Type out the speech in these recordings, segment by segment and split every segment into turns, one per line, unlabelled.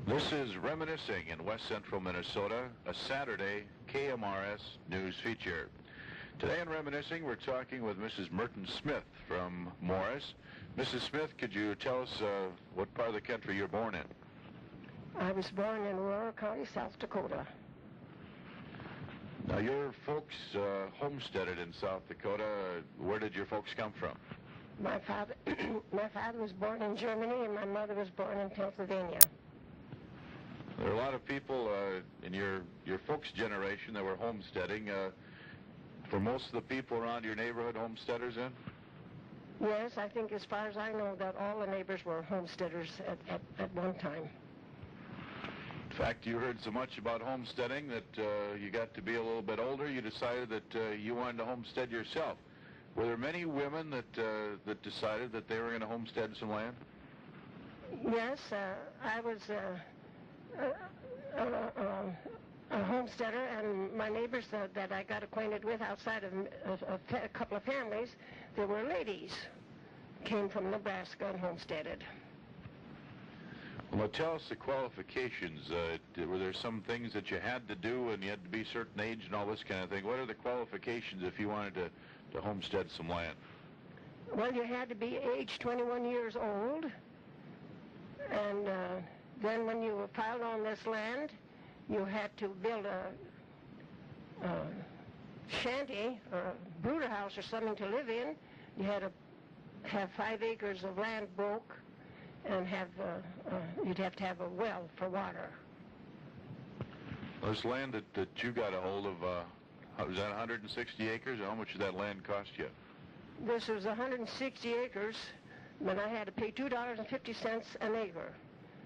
This is Reminiscing in West Central Minnesota, a Saturday KMRS news feature. Today in Reminiscing, we're talking with Mrs. Merton Smith from Morris. Mrs. Smith, could you tell us what part of the country you're born in?
I was born in Aurora County, South Dakota.
Now, your folks homesteaded in South Dakota. Where did your folks come from?
My father was born in Germany, and my mother was born in Pennsylvania.
There are a lot of people in your folks' generation that were homesteading. For most of the people around your neighborhood, homesteaders then?
Yes, I think as far as I know that all the neighbors were homesteaders at one time.
In fact, you heard so much about homesteading that you got to be a little bit older. You decided that you wanted to homestead yourself. Were there many women that decided that they were going to homestead some land?
Yes, I was a homesteader, and my neighbors that I got acquainted with outside of a couple of families, there were ladies, came from Nebraska and homesteaded.
Well, tell us the qualifications. Were there some things that you had to do and you had to be a certain age and all this kind of thing? What are the qualifications if you wanted to homestead some land?
Well, you had to be age 21 years old, and then when you were filed on this land, you had to build a shanty or a brooder house or something to live in. You had to have 5 acres of land broke, and you'd have to have a well for water.
This land that you got a hold of, was that 160 acres? How much did that land cost you?
This was 160 acres, but I had to pay $2.50 an acre.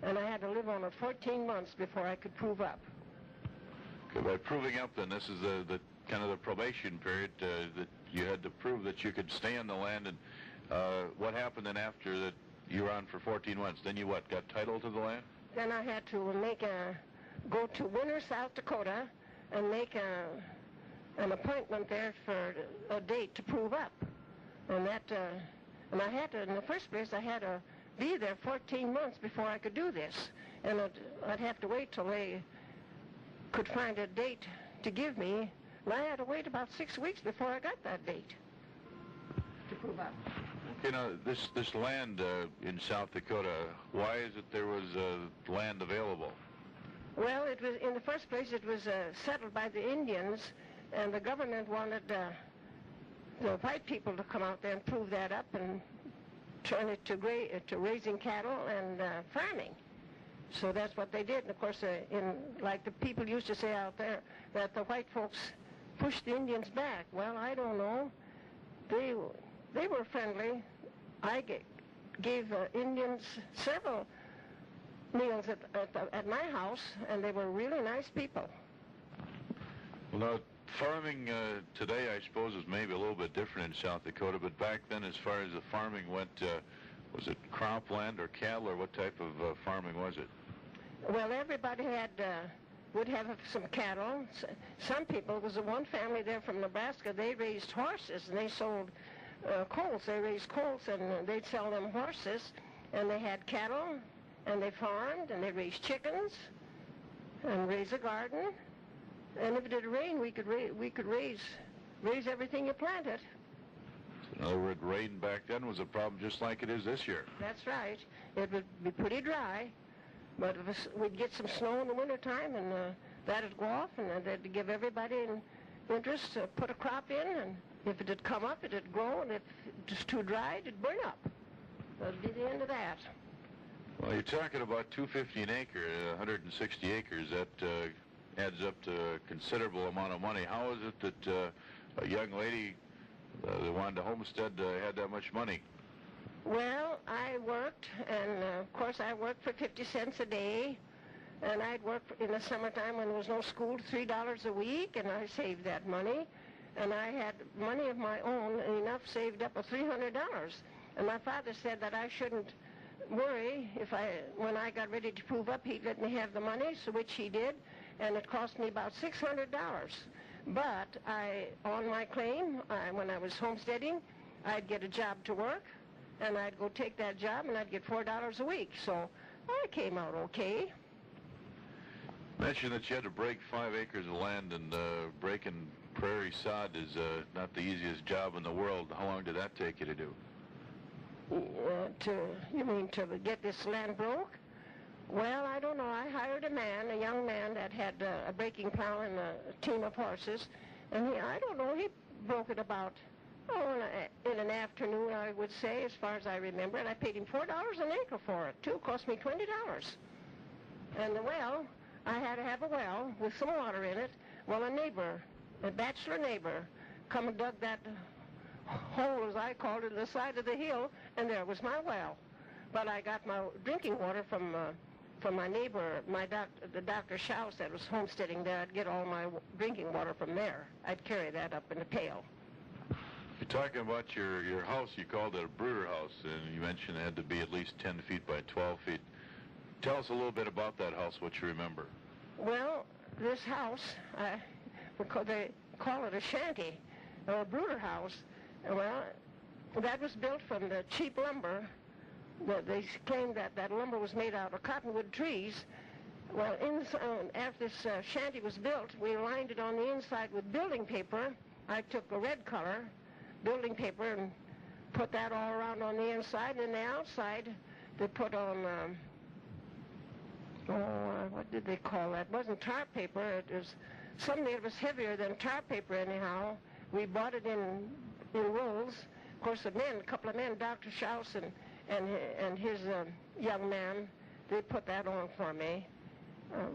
And I had to live on it 14 months before I could prove up.
Okay, by proving up, then, this is the kind of the probation period that you had to prove that you could stay on the land. And what happened then after that you were on for 14 months? Then you got title to the land?
Then I had to go to Winter, South Dakota, and make an appointment there for a date to prove up. And I had to, in the first place, I had to be there 14 months before I could do this. And I'd have to wait till they could find a date to give me. And I had to wait about 6 weeks before I got that date to prove up.
You know, this land in South Dakota, why is it there was land available?
Well, it was, in the first place, it was settled by the Indians, and the government wanted the white people to come out there and prove that up and turn it to raising cattle and farming. So that's what they did. And of course, like the people used to say out there, that the white folks pushed the Indians back. Well, I don't know. They were friendly. I gave Indians several meals at my house, and they were really nice people.
Well, now, farming today, I suppose, is maybe a little bit different in South Dakota, but back then, as far as the farming went, was it cropland or cattle, or what type of farming was it?
Well, everybody would have some cattle. Some people, there was one family there from Nebraska, they raised horses, and they sold colts. They raised colts, and they'd sell them horses, and they had cattle, and they farmed, and they raised chickens, and raised a garden. And if it did rain, we could raise everything you planted.
In other words, rain back then was a problem just like it is this year.
That's right. It would be pretty dry, but we'd get some snow in the wintertime, and that'd go off, and they'd give everybody an interest to put a crop in, and if it had come up, it'd grow, and if it was too dry, it'd burn up. That'd be the end of that.
Well, you're talking about $250 an acre, 160 acres. That adds up to a considerable amount of money. How is it that a young lady that wanted to homestead had that much money?
Well, I worked, and of course I worked for 50 cents a day, and I'd work in the summertime when there was no school, $3 a week, and I saved that money, and I had money of my own, enough saved up of $300. And my father said that I shouldn't worry when I got ready to prove up, he'd let me have the money, so which he did, and it cost me about $600. But on my claim, when I was homesteading, I'd get a job to work, and I'd go take that job, and I'd get $4 a week. So I came out okay.
Mentioned that you had to break 5 acres of land, and breaking prairie sod is not the easiest job in the world. How long did that take you to do?
You mean to get this land broke? Well, I don't know. I hired a young man that had a breaking plow and a team of horses, and I don't know, he broke it about, in an afternoon, I would say, as far as I remember, and I paid him $4 an acre for it, too. It cost me $20. And the well, I had to have a well with some water in it. Well, a bachelor neighbor, come and dug that hole, as I called it, in the side of the hill, and there was my well. But I got my drinking water from my neighbor, the Dr. Schaus that was homesteading there. I'd get all my drinking water from there. I'd carry that up in a pail.
You're talking about your house. You called it a brooder house, and you mentioned it had to be at least 10 feet by 12 feet. Tell us a little bit about that house, what you remember.
Well, this house, they call it a shanty, or a brooder house. Well, that was built from the cheap lumber. They claimed that lumber was made out of cottonwood trees. Well, after this shanty was built, we lined it on the inside with building paper. I took a red color building paper and put that all around on the inside, and the outside they put on, what did they call that? It wasn't tar paper. It was something that was heavier than tar paper anyhow. We bought it in rolls. Of course, a couple of men, Dr. Schaus and his young man, they put that on for me.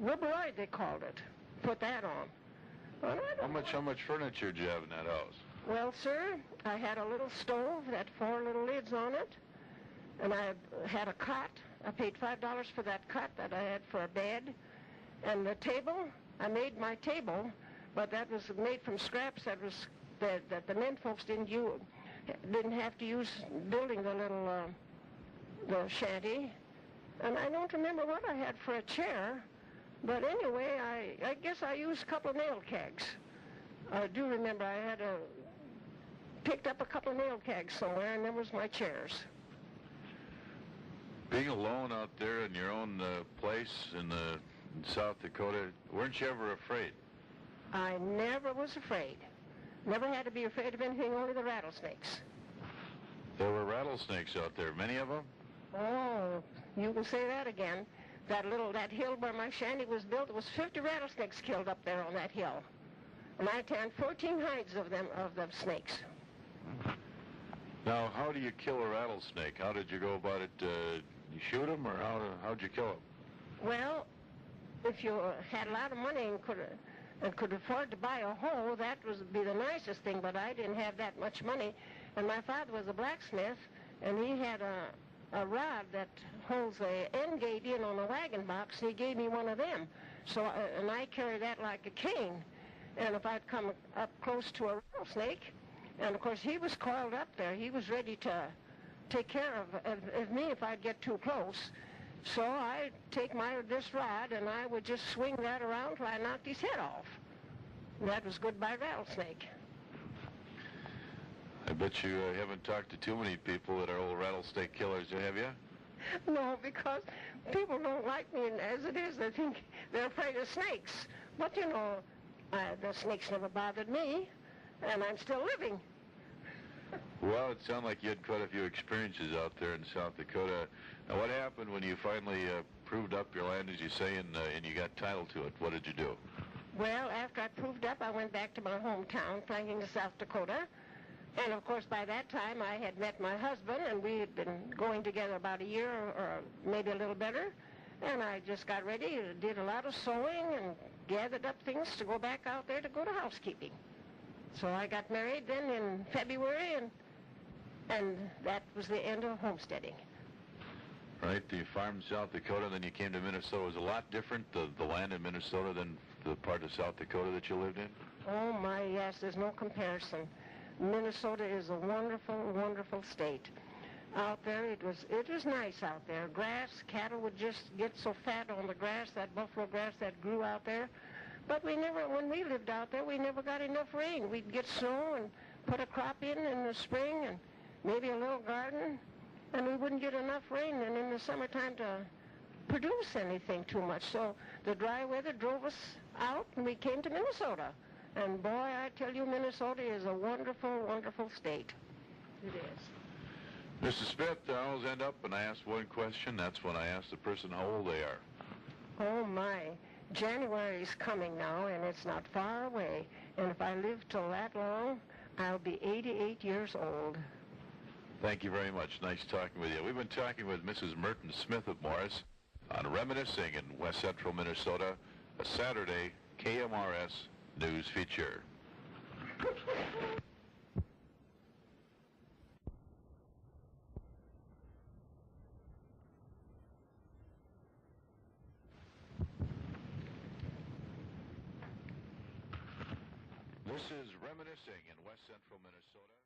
Rubberoid, they called it. Put that on. Well,
How much furniture did you have in that house?
Well, sir, I had a little stove that had 4 little lids on it, and I had a cot. I paid $5 for that cot that I had for a bed. And the table, I made my table, but that was made from scraps that the men folks didn't have to use building the little the shanty. And I don't remember what I had for a chair, but anyway, I guess I used a couple of nail kegs. I do remember I had picked up a couple of nail kegs somewhere, and there was my chairs.
Being alone out there in your own place in South Dakota, weren't you ever afraid?
I never was afraid. Never had to be afraid of anything, only the rattlesnakes.
There were rattlesnakes out there, many of them?
Oh, you can say that again. That hill where my shanty was built, there was 50 rattlesnakes killed up there on that hill. And I tanned 14 hides of them snakes.
Now, how do you kill a rattlesnake? How did you go about it? You shoot them, or how'd you kill them?
Well, if you had a lot of money and could afford to buy a hoe, that would be the nicest thing, but I didn't have that much money. And my father was a blacksmith, and he had a rod that holds the end gate in on a wagon box, and he gave me one of them. So, and I carry that like a cane. And if I'd come up close to a rattlesnake, and of course he was coiled up there, he was ready to take care of me if I'd get too close. So I'd take this rod, and I would just swing that around till I knocked his head off. And that was goodbye rattlesnake.
I bet you haven't talked to too many people that are old rattlesnake killers, have you?
No, because people don't like me, and as it is, they think they're afraid of snakes. But you know, the snakes never bothered me, and I'm still living.
Well, it sounded like you had quite a few experiences out there in South Dakota. Now, what happened when you finally proved up your land, as you say, and you got title to it? What did you do?
Well, after I proved up, I went back to my hometown, Franklin, South Dakota. And, of course, by that time, I had met my husband, and we had been going together about a year or maybe a little better. And I just got ready, did a lot of sewing, and gathered up things to go back out there to go to housekeeping. So I got married then in February, and that was the end of homesteading.
Right, you farmed in South Dakota, then you came to Minnesota. Was it a lot different, the land in Minnesota, than the part of South Dakota that you lived in?
Oh, my, yes, there's no comparison. Minnesota is a wonderful, wonderful state. Out there, it was nice out there. Grass, cattle would just get so fat on the grass, that buffalo grass that grew out there. But when we lived out there, we never got enough rain. We'd get snow and put a crop in the spring and maybe a little garden, and we wouldn't get enough rain. And in the summertime produce anything too much. So the dry weather drove us out, and we came to Minnesota. And boy, I tell you, Minnesota is a wonderful, wonderful state. It is.
Mrs. Smith, I always end up and I ask one question. That's when I ask the person how old they are.
Oh, my. January is coming now, and it's not far away. And if I live till that long, I'll be 88 years old.
Thank you very much. Nice talking with you. We've been talking with Mrs. Merton Smith of Morris on Reminiscing in West Central Minnesota, a Saturday KMRS news feature. This is Reminiscing in West Central Minnesota.